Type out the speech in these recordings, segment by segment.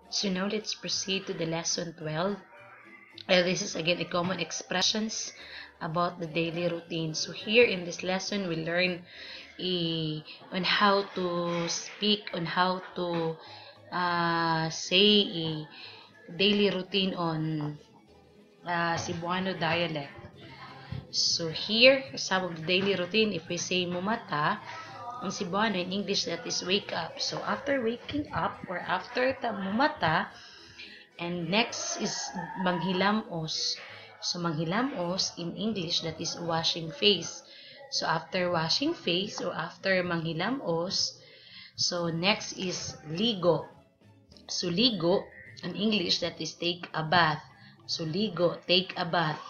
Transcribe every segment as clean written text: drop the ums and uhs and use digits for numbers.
So now let's proceed to the lesson 12. This is again a common expressions about the daily routine. So here in this lesson, we learn on how to speak, on how to say a daily routine on Cebuano dialect. So here, some of the daily routine, if we say mumata, in Cebuano, in English, that is wake up. So after waking up or after mumata, and next is manghilamos. So manghilamos in English, that is washing face. So after washing face or after manghilamos, so next is ligo. So ligo in English, that is take a bath. So ligo, take a bath.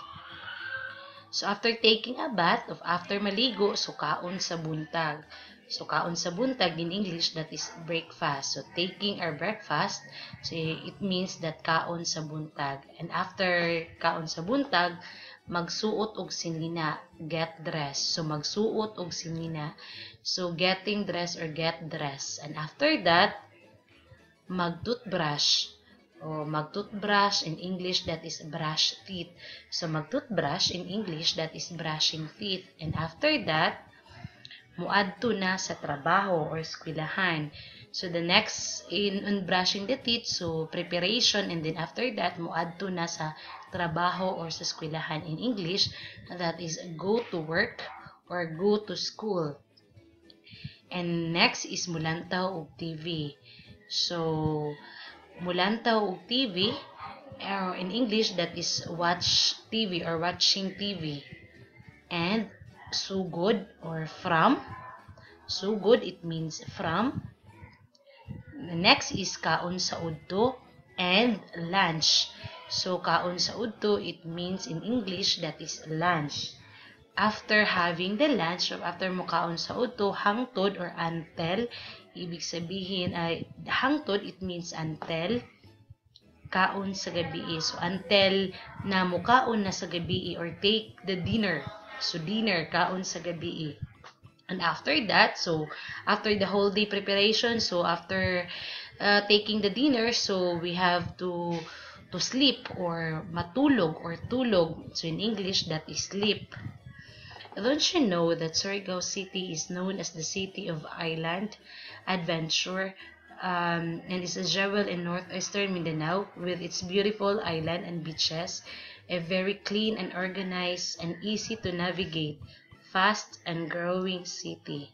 So after taking a bath, of after maligo, so kaon sa buntag. So kaon sa buntag in English, that is breakfast. So taking our breakfast, so it means that kaon sa buntag. And after kaon sa buntag, magsuot og sinina, get dressed. So magsuot og sinina. So getting dressed or get dressed. And after that, magtoothbrush. O magtoothbrush in English, that is brush teeth. So magtoothbrush in English, that is brushing teeth. And after that, muadto na sa trabaho or eskwelahan. So the next in brushing the teeth, so preparation, and then after that, muadto na sa trabaho or sa eskwelahan in English, that is go to work or go to school. And next is mulantaw og TV. So mulantaw og TV, in English, that is watch TV or watching TV. And sugod or from. Sugod, it means from. The next is kaon sa udto and lunch. So kaon sa udto, it means in English, that is lunch. After having the lunch, or after mo kaon sa udto, hangtod or until, ibig sabihin ay hangtod, it means until kaon sa gabi. So until na mo kaon na sa gabi or take the dinner. So dinner, kaon sa gabi. And after that, so after the whole day preparation, so after taking the dinner, so we have to sleep or matulog or tulog. So in English, that is sleep. Don't you know that Surigao City is known as the City of Island Adventure, and is a jewel in northeastern Mindanao with its beautiful island and beaches, a very clean and organized and easy to navigate, fast and growing city.